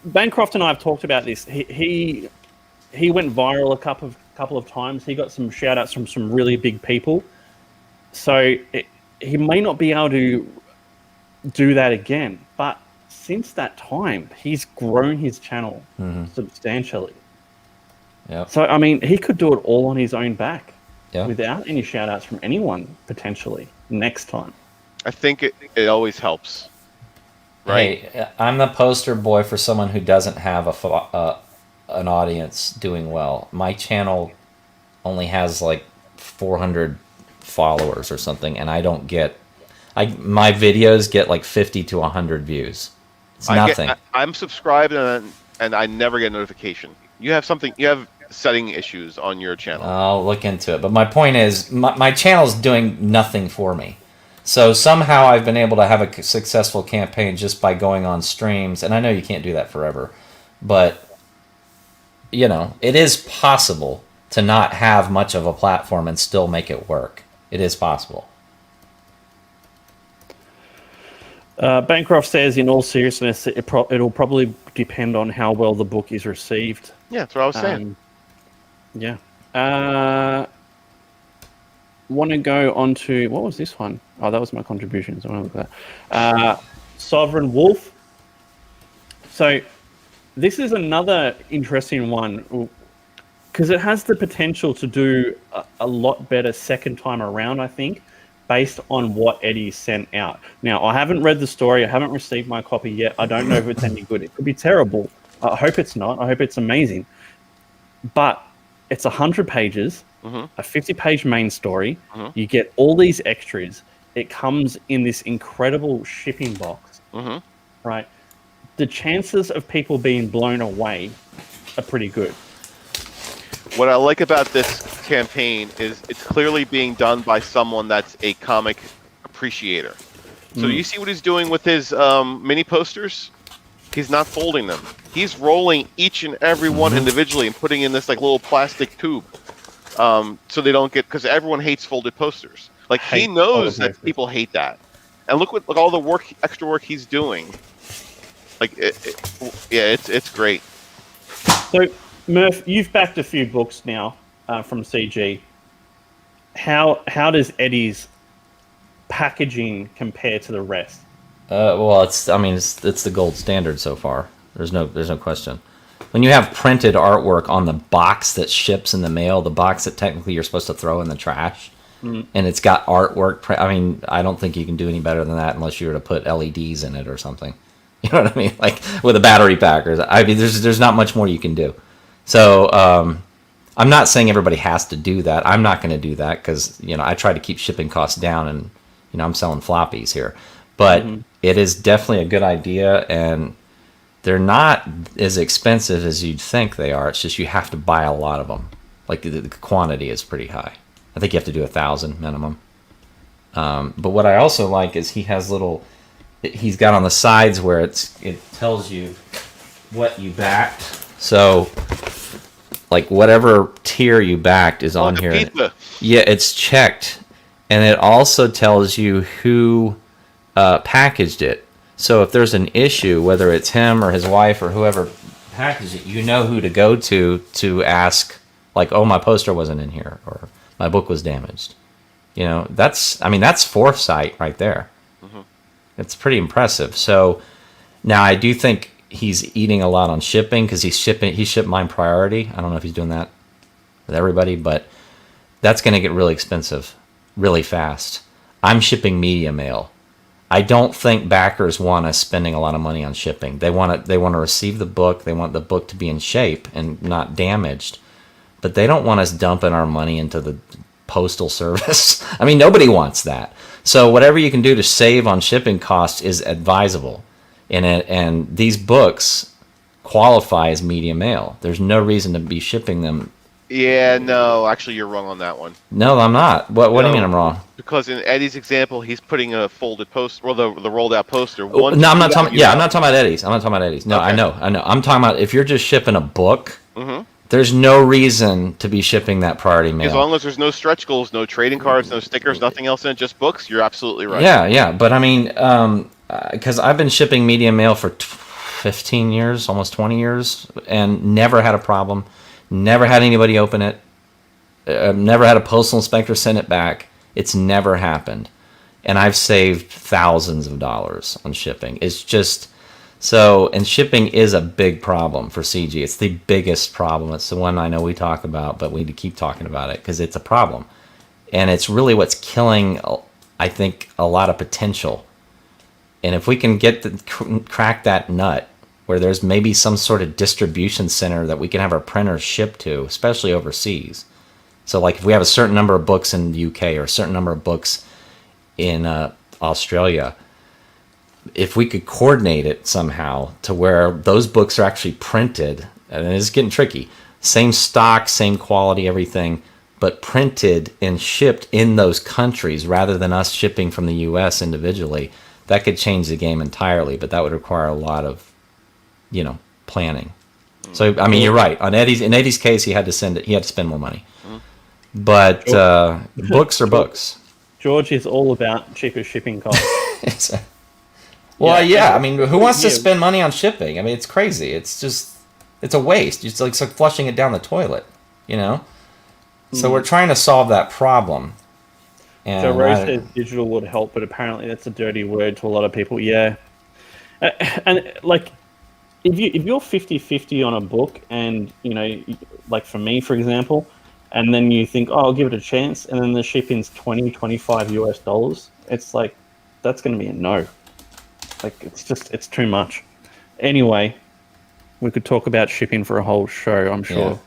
Bancroft and I have talked about this. He went viral a couple of times. He got some shout outs from some really big people. So he may not be able to do that again. But since that time, he's grown his channel substantially. Yep. So, I mean, he could do it all on his own back without any shout outs from anyone, potentially, next time. I think it always helps. Right? Hey, I'm the poster boy for someone who doesn't have an audience doing well. My channel only has like 400 followers or something, and I don't get. My videos get like 50 to 100 views. It's nothing. I'm subscribed and I never get a notification. You have setting issues on your channel. I'll look into it. But my point is, my channel's doing nothing for me. So somehow I've been able to have a successful campaign just by going on streams, and I know you can't do that forever, but it is possible to not have much of a platform and still make it work. It is possible. Bancroft says, in all seriousness, it'll probably depend on how well the book is received. Yeah, that's what I was saying. Want to go on to, what was this one? Oh, that was my contributions. I want to look at that. Sovereign Wolf. So this is another interesting one because it has the potential to do a lot better second time around, I think, based on what Eddie sent out. Now, I haven't read the story. I haven't received my copy yet. I don't know if it's any good. It could be terrible. I hope it's not. I hope it's amazing. But it's 100 pages, a 50-page main story. You get all these extras. It comes in this incredible shipping box, right? The chances of people being blown away are pretty good. What I like about this campaign is it's clearly being done by someone that's a comic appreciator. So you see what he's doing with his mini posters? He's not folding them. He's rolling each and every one individually and putting in this like little plastic tube, so they don't get, because everyone hates folded posters. Like he knows that people hate that, and look all the extra work he's doing. Like it's great. So Murph, you've backed a few books now from CG. How does Eddie's packaging compare to the rest? Well, it's the gold standard so far. There's no question. When you have printed artwork on the box that ships in the mail, the box that technically you're supposed to throw in the trash, and it's got artwork. I don't think you can do any better than that unless you were to put LEDs in it or something. You know what I mean? Like with a battery pack. There's not much more you can do. So I'm not saying everybody has to do that. I'm not going to do that because I try to keep shipping costs down, and I'm selling floppies here. But it is definitely a good idea, and they're not as expensive as you'd think they are. It's just you have to buy a lot of them. Like the quantity is pretty high. I think you have to do 1,000 minimum. But what I also like is he's got on the sides where it tells you what you backed. So like whatever tier you backed is on here. Pizza. Yeah, it's checked, and it also tells you who packaged it. So if there's an issue, whether it's him or his wife or whoever packaged it, you know who to go to ask, like, oh, my poster wasn't in here, or my book was damaged. That's foresight right there. It's pretty impressive. So now I do think he's eating a lot on shipping, because he shipped mine priority. I don't know if he's doing that with everybody, but that's going to get really expensive really fast. I'm shipping media mail. I don't think backers want us spending a lot of money on shipping. They want to receive the book. They want the book to be in shape and not damaged, but they don't want us dumping our money into the postal service. Nobody wants that. So whatever you can do to save on shipping costs is advisable. And these books qualify as media mail. There's no reason to be shipping them. Yeah, no, actually, you're wrong on that one. No, I'm not. What do you mean I'm wrong? Because in Eddie's example, he's putting a folded poster, or the rolled out poster. No, I'm not talking. Yeah, I'm not talking about Eddie's. I'm not talking about Eddie's. No, okay. I know. I'm talking about if you're just shipping a book. There's no reason to be shipping that priority mail. As long as there's no stretch goals, no trading cards, no stickers, nothing else in it, just books, you're absolutely right. Yeah. But because I've been shipping media mail for 15 years, almost 20 years, and never had a problem. Never had anybody open it. Never had a postal inspector send it back. It's never happened. And I've saved thousands of dollars on shipping. It's just... So, and shipping is a big problem for CG. It's the biggest problem. It's the one I know we talk about, but we need to keep talking about it because it's a problem. And it's really what's killing, I think, a lot of potential. And if we can crack that nut, where there's maybe some sort of distribution center that we can have our printers shipped to, especially overseas. So like if we have a certain number of books in the UK or a certain number of books in Australia, if we could coordinate it somehow to where those books are actually printed, and it's getting tricky, same stock, same quality, everything, but printed and shipped in those countries rather than us shipping from the US individually, that could change the game entirely, but that would require a lot of planning. So you're right. In Eddie's case, he had to spend more money. But books are books. George is all about cheaper shipping costs. Well, yeah. Who wants to spend money on shipping? It's crazy. It's a waste. It's like flushing it down the toilet, So we're trying to solve that problem. And so Rose says digital would help, but apparently that's a dirty word to a lot of people. Yeah. And like, if you're 50-50 on a book, and like for me, for example, and then you think, oh, I'll give it a chance, and then the shipping's $20-25 US, it's like that's going to be a no. Like it's too much. Anyway, we could talk about shipping for a whole show, I'm sure.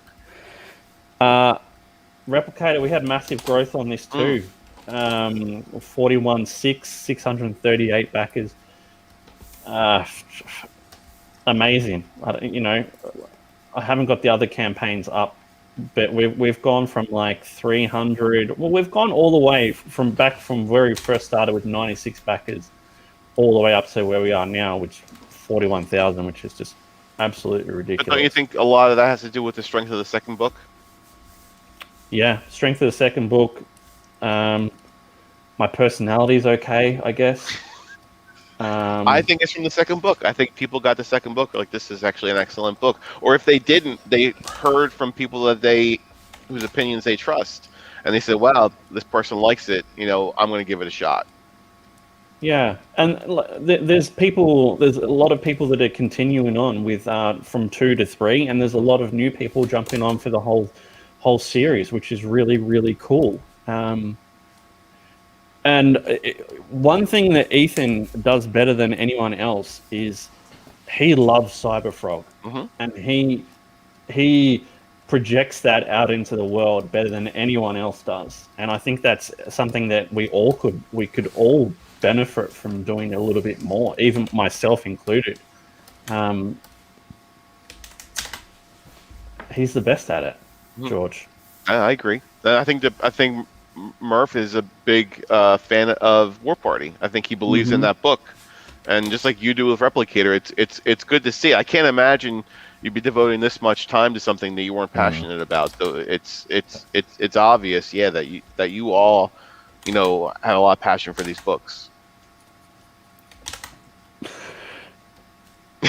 Yeah. Replicator, we had massive growth on this too. 41.6, 638 backers. Amazing. I haven't got the other campaigns up but we've gone from like 300. Well, we've gone all the way from where we first started with 96 backers, all the way up to where we are now, which 41,000, which is just absolutely ridiculous. But don't you think a lot of that has to do with the strength of the second book? Yeah, strength of the second book. My personality is okay, I guess. I think it's from the second book. I think people got the second book like, this is actually an excellent book. Or if they didn't, they heard from people whose opinions they trust, and they said, "Wow, this person likes it. I'm going to give it a shot." Yeah, and there's a lot of people that are continuing on with from 2 to 3, and there's a lot of new people jumping on for the whole series, which is really, really cool. And one thing that Ethan does better than anyone else is he loves Cyberfrog, and he projects that out into the world better than anyone else does. And I think that's something that we could all benefit from doing a little bit more, even myself included. He's the best at it, George. I agree. I think Murph is a big fan of War Party. I think he believes in that book, and just like you do with Replicator, it's good to see. I can't imagine you'd be devoting this much time to something that you weren't passionate about. So it's obvious, that you all, have a lot of passion for these books.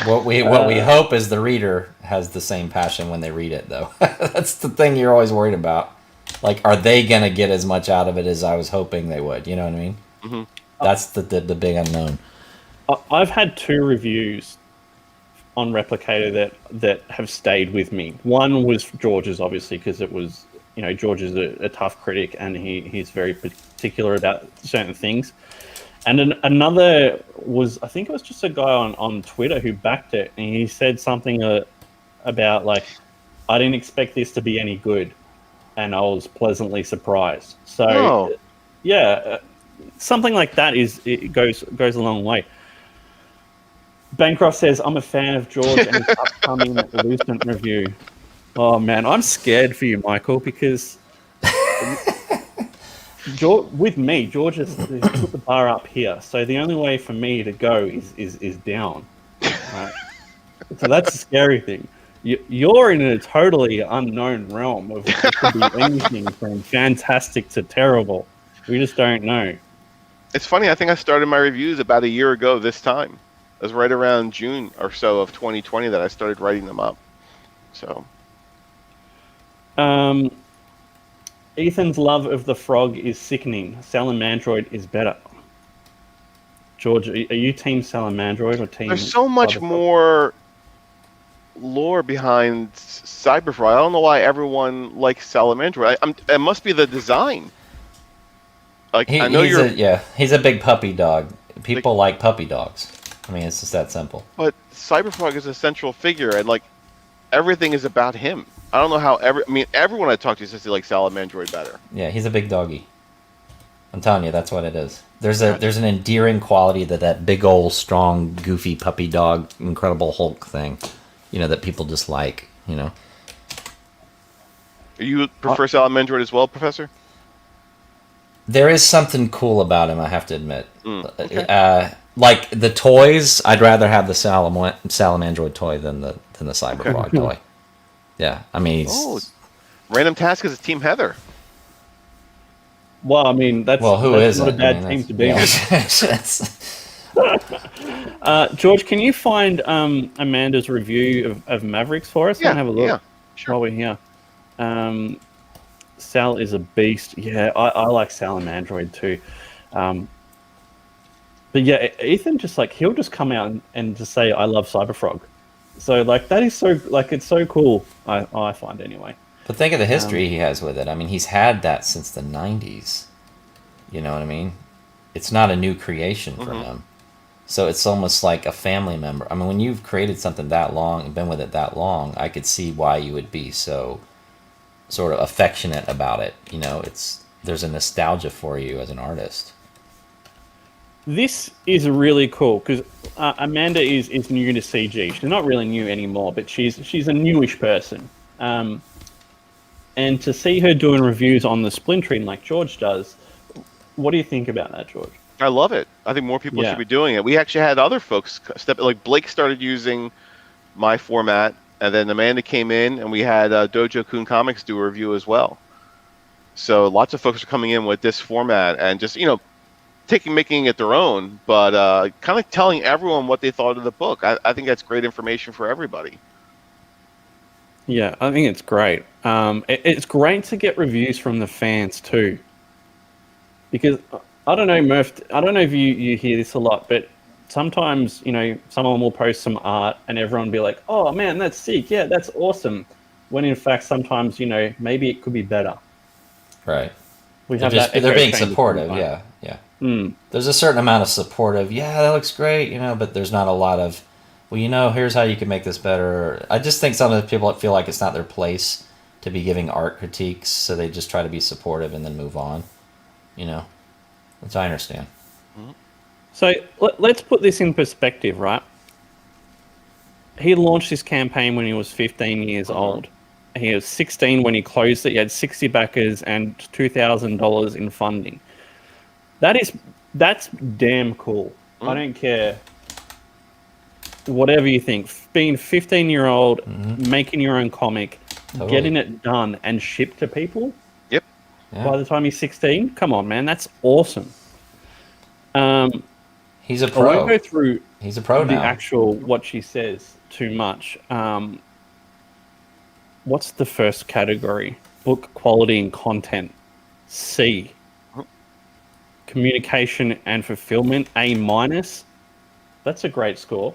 What we hope is the reader has the same passion when they read it, though. That's the thing you're always worried about. Like, are they gonna get as much out of it as I was hoping they would? You know what I mean? Mm-hmm. That's the big unknown. I've had 2 reviews on Replicator that have stayed with me. One was George's, obviously, because it was, George is a tough critic, and he's very particular about certain things. And another was, I think it was just a guy on Twitter who backed it, and he said something about, like, I didn't expect this to be any good, and I was pleasantly surprised. So, yeah, something like that goes a long way. Bancroft says, I'm a fan of George and his upcoming Lucent review. Oh, man, I'm scared for you, Michael, because with me, George has put the bar up here. So the only way for me to go is down. Right? So that's the scary thing. You're in a totally unknown realm of it could be anything from fantastic to terrible. We just don't know. It's funny. I think I started my reviews about a year ago this time. It was right around June or so of 2020 that I started writing them up. So, Ethan's love of the frog is sickening. Salamandroid is better. George, are you team Salamandroid or team? There's so much more lore behind Cyberfrog. I don't know why everyone likes Salamandroid. It must be the design. Like, I know he's a big puppy dog. People like puppy dogs. I mean, it's just that simple. But Cyberfrog is a central figure, and like everything is about him. I don't know how everyone I talk to says they like Salamandroid better. Yeah, he's a big doggy. I'm telling you, that's what it is. There's an endearing quality that big old strong goofy puppy dog Incredible Hulk thing, that people just like. You prefer Salamandroid as well, Professor? There is something cool about him, I have to admit. Okay. Like the toys, I'd rather have the Salamandroid toy than the Cyberfrog toy. Yeah, I mean, Random Task is Team Heather. Well, I mean, that's not a bad team to be. Yeah. George, can you find Amanda's review of Mavericks for us? Yeah, have a look. Yeah, sure. While we're here. Sal is a beast. Yeah, I like Salamandroid too. But yeah, Ethan he'll just come out and just say, I love Cyberfrog. So that is it's so cool, I find anyway. But think of the history he has with it. I mean, he's had that since the 90s. You know what I mean? It's not a new creation for him. So it's almost like a family member. I mean, when you've created something that long and been with it that long, I could see why you would be so sort of affectionate about it. There's a nostalgia for you as an artist. This is really cool because Amanda is new to CG. She's not really new anymore, but she's a newish person. And to see her doing reviews on the splintering like George does, what do you think about that, George? I love it. I think more people should be doing it. We actually had other folks step, like Blake started using my format, and then Amanda came in, and we had Dojo Kun Comics do a review as well. So lots of folks are coming in with this format and just, making it their own, but kind of telling everyone what they thought of the book. I think that's great information for everybody. Yeah, I think it's great. It's great to get reviews from the fans too, because I don't know, Murph. I don't know if you hear this a lot, but sometimes someone will post some art and everyone will be like, "Oh man, that's sick! Yeah, that's awesome." When in fact, sometimes maybe it could be better. Right. We have They're being supportive. Yeah. There's a certain amount of supportive. Yeah, that looks great. But there's not a lot of, well, here's how you can make this better. I just think some of the people feel like it's not their place to be giving art critiques, so they just try to be supportive and then move on. Which I understand. So let's put this in perspective, right? He launched this campaign when he was 15 years old. He was 16 when he closed it. He had 60 backers and $2,000 in funding. That's damn cool. I don't care whatever you think. Being 15-year-old, making your own comic, getting it done and shipped to people. Yep. Yeah. By the time he's 16, come on, man, that's awesome. He's a pro. I won't go through He's a pro now. actual what she says too much. What's the first category? Book quality and content. C. Communication and fulfillment. A-. That's a great score.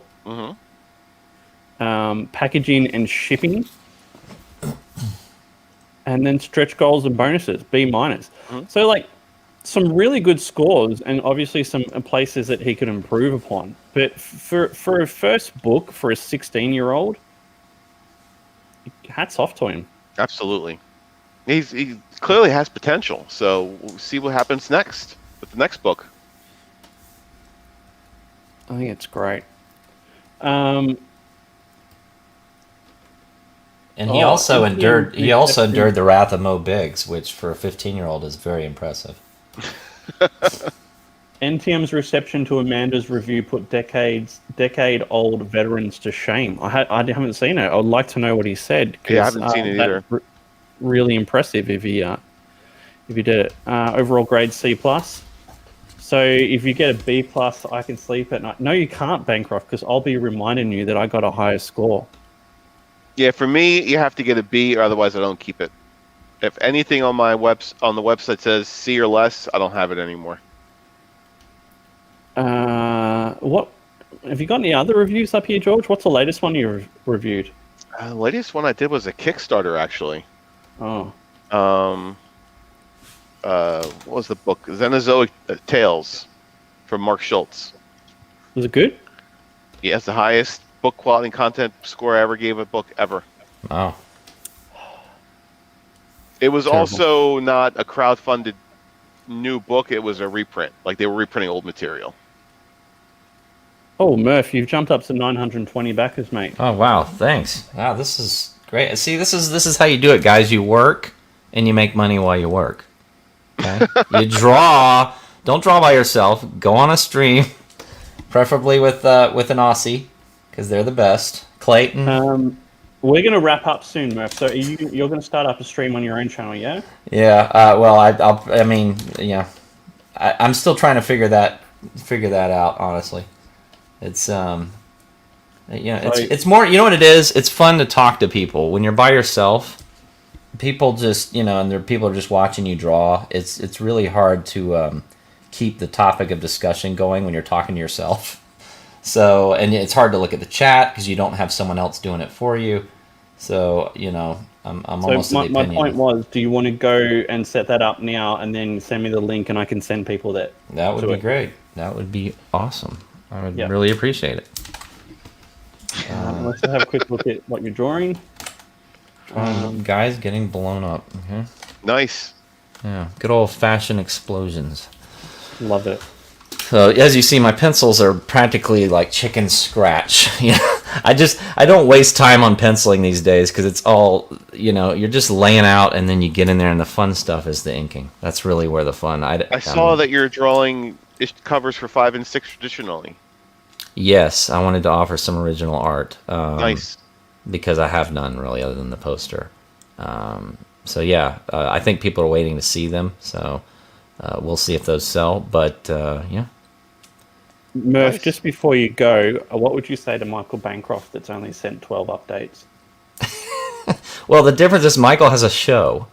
Packaging and shipping. And then stretch goals and bonuses. B-. So some really good scores, and obviously some places that he could improve upon. But for a first book for a 16-year-old, hats off to him. Absolutely. He clearly has potential. So we'll see what happens next with the next book. I think it's great. And he also endured the wrath of Mo Biggs, which for a 15-year-old is very impressive. NTM's reception to Amanda's review put decade-old veterans to shame. I haven't seen it. I would like to know what he said. Yeah, I haven't seen it either. Really impressive if he did it. Overall grade C+. So if you get a B+, I can sleep at night. No, you can't, Bancroft, because I'll be reminding you that I got a higher score. Yeah, for me, you have to get a B, or otherwise I don't keep it. If anything on the website says C or less, I don't have it anymore. What have you got any other reviews up here, George? What's the latest one you reviewed? The latest one I did was a Kickstarter, actually. Oh. What was the book? Xenozoic Tales from Mark Schultz. Was it good? Yeah, it's the highest book quality and content score I ever gave a book ever. Wow. It was also not a crowdfunded new book. It was a reprint. Like they were reprinting old material. Oh, Murph, you've jumped up to 920 backers, mate. Oh, wow. Thanks. Wow, this is great. See, this is how you do it, guys. You work and you make money while you work. Okay? You draw. Don't draw by yourself. Go on a stream, preferably with an Aussie, because they're the best. Clayton. We're going to wrap up soon, Murph. So you're going to start up a stream on your own channel, yeah? Yeah. Well, I'm still trying to figure that out. Honestly, it's it's more. You know what it is? It's fun to talk to people when you're by yourself. People just and people are just watching you draw. It's really hard to keep the topic of discussion going when you're talking to yourself. So, and it's hard to look at the chat because you don't have someone else doing it for you. So, I'm almost so my point was, do you want to go and set that up now and then send me the link and I can send people that? That would be great. That would be awesome. I would really appreciate it. Let's have a quick look at what you're drawing. Guys getting blown up. Okay. Nice. Yeah, good old-fashioned explosions. Love it. So as you see, my pencils are practically like chicken scratch. I don't waste time on penciling these days because it's all, you're just laying out and then you get in there and the fun stuff is the inking. That's really where the fun. I saw that you're drawing covers for 5 and 6 traditionally. Yes, I wanted to offer some original art. Nice. Because I have none really other than the poster. So yeah, I think people are waiting to see them. So we'll see if those sell. But yeah. Murph, Nice. just before you go, what would you say to Michael Bancroft that's only sent 12 updates? Well, the difference is Michael has a show.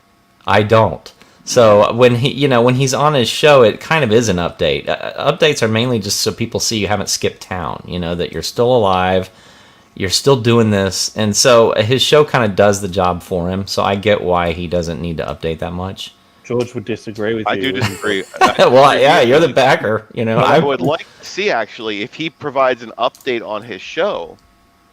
I don't. So when he's on his show, it kind of is an update. Updates are mainly just so people see you haven't skipped town. That you're still alive, you're still doing this, and so his show kind of does the job for him. So I get why he doesn't need to update that much. George would disagree with you. I do disagree. Well, yeah, you're the backer. I would like to see actually if he provides an update on his show,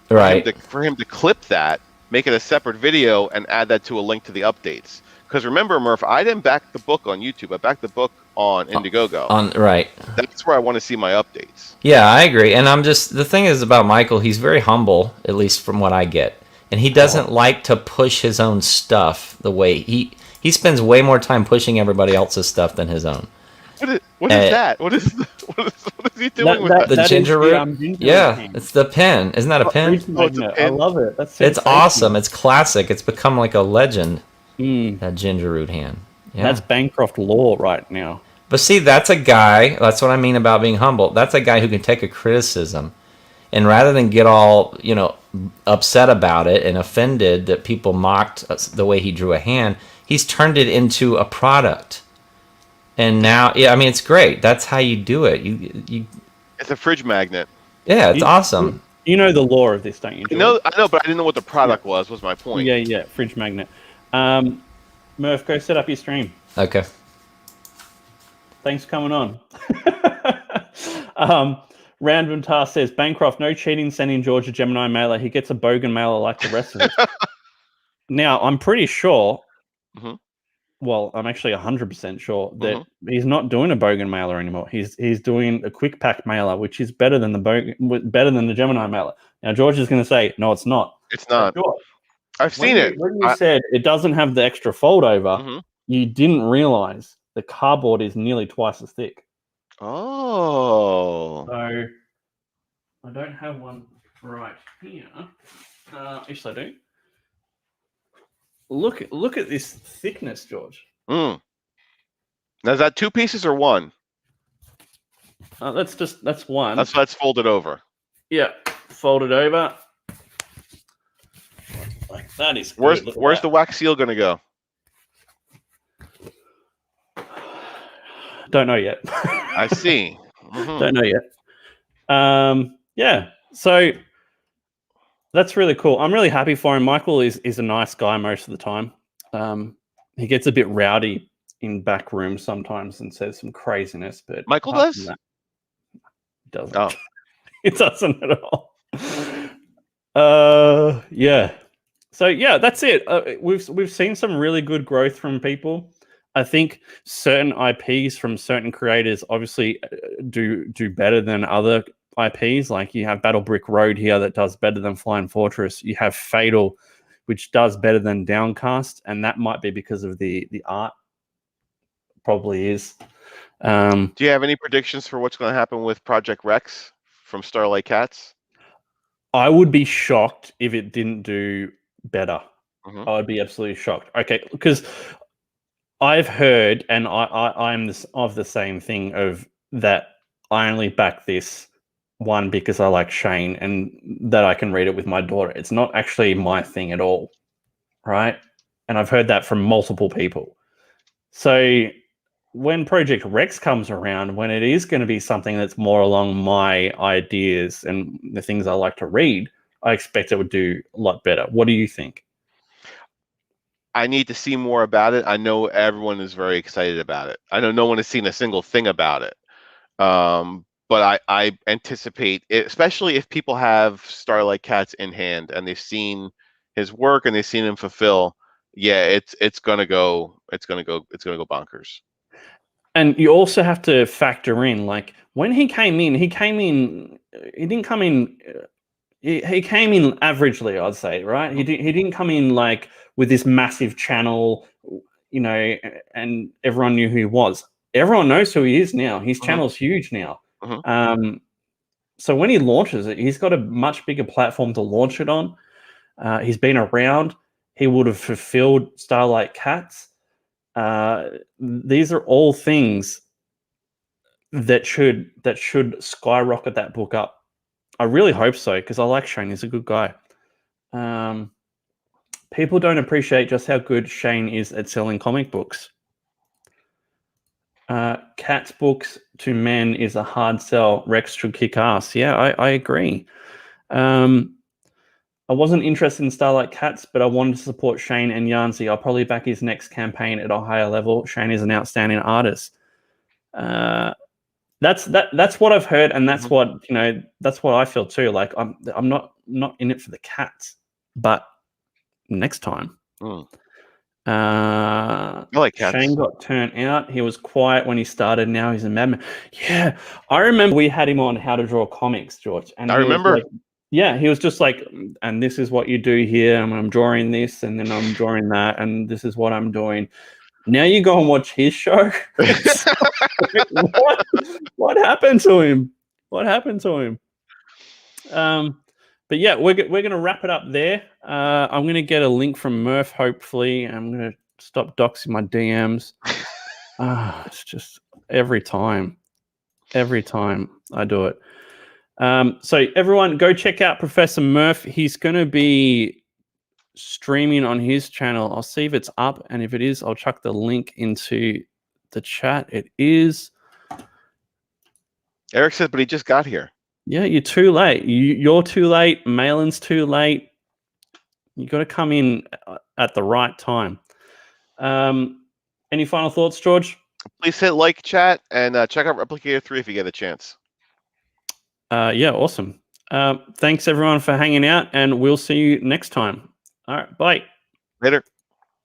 right? For him to clip that, make it a separate video, and add that to a link to the updates. Because remember, Murph, I didn't back the book on YouTube. I backed the book on Indiegogo. Right. That's where I want to see my updates. Yeah, I agree. And the thing is about Michael, he's very humble, at least from what I get. And he doesn't like to push his own stuff the way he spends way more time pushing everybody else's stuff than his own. What is that? What is he doing with that? The ginger root? Yeah, pen. It's the pen. Isn't that a pen? It's a pen. I love it. It's awesome. It's classic. It's become like a legend. Mm. That ginger root hand. Yeah. That's Bancroft lore right now. But see, that's a guy, that's what I mean about being humble. That's a guy who can take a criticism and rather than get all, upset about it and offended that people mocked the way he drew a hand, he's turned it into a product. And now, it's great. That's how you do it. It's a fridge magnet. Yeah, it's awesome. You know the lore of this, don't you, George? I know, but I didn't know what the product was my point. Yeah, fridge magnet. Murph, go set up your stream. Okay. Thanks for coming on. Random Task says, Bancroft, no cheating sending George a Gemini mailer. He gets a Bogan mailer like the rest of us. Now, I'm pretty sure, well, I'm actually 100% sure that he's not doing a Bogan mailer anymore. He's doing a quick pack mailer, which is better than the Gemini mailer. Now, George is going to say, no, it's not. It's not. George, I've seen it. When you said it doesn't have the extra fold over, you didn't realize the cardboard is nearly twice as thick. Oh. So I don't have one right here. Yes, I do. Look at this thickness, George. Now, is that 2 pieces or 1? That's one. That's folded over. Yeah, folded over. Like that is good. Where's the wax seal going to go? Don't know yet. I see. Don't know yet. Yeah. So that's really cool. I'm really happy for him. Michael is a nice guy most of the time. He gets a bit rowdy in back rooms sometimes and says some craziness, but Michael does? He doesn't. Oh. It doesn't at all. Yeah. So yeah, that's it. We've seen some really good growth from people. I think certain IPs from certain creators obviously do better than other IPs. Like you have Battle Brick Road here that does better than Flying Fortress. You have Fatal, which does better than Downcast, and that might be because of the art. Probably is. Do you have any predictions for what's going to happen with Project Rex from Starlight Cats? I would be shocked if it didn't do better. I would be absolutely shocked. Okay, because I've heard, and I'm of the same thing of that. I only back this one because I like Shane and that I can read it with my daughter. It's not actually my thing at all, right? And I've heard that from multiple people. So when Project Rex comes around, when it is going to be something that's more along my ideas and the things I like to read, I expect it would do a lot better. What do you think? I need to see more about it. I know everyone is very excited about it. I know no one has seen a single thing about it. But I anticipate, especially if people have Starlight Cats in hand and they've seen his work and they've seen him fulfill. Yeah, it's gonna go bonkers. And you also have to factor in, like when he didn't come in he came in averagely, I'd say, right? He didn't come in like with this massive channel, you know, and everyone knew who he was. Everyone knows who he is now. His channel's huge now. So when he launches it, he's got a much bigger platform to launch it on. He's been around. He would have fulfilled Starlight Cats. These are all things that should skyrocket that book up. I really hope so, because I like Shane. He's a good guy. People don't appreciate just how good Shane is at selling comic books. Cats books to men is a hard sell. Rex should kick ass. Yeah, I agree. I wasn't interested in Starlight Cats, but I wanted to support Shane and Yarnsey. I'll probably back his next campaign at a higher level. Shane is an outstanding artist. That's what I've heard, and that's what that's what I feel too. Like I'm not in it for the cats, but next time. I like cats. Shane got turned out. He was quiet when he started. Now he's a madman. Yeah, I remember we had him on How to Draw Comics, George. And I remember. He was just like, and this is what you do here, and I'm drawing this, and then I'm drawing that, and this is what I'm doing. Now you go and watch his show. What happened to him? What happened to him? But yeah, we're gonna wrap it up there. I'm gonna get a link from Murph. Hopefully, I'm gonna stop doxing my DMs. It's just every time I do it. So everyone, go check out Professor Murph. He's gonna be streaming on his channel. I'll see if it's up, and if it is, I'll chuck the link into the chat. It is. Eric says, but he just got here. Yeah, you're too late. You're too late. Malin's too late. You got to come in at the right time. Any final thoughts, George? Please hit like, chat, and check out Replicator 3 if you get a chance. Yeah, awesome. Thanks everyone for hanging out, and we'll see you next time. All right, bye. Later.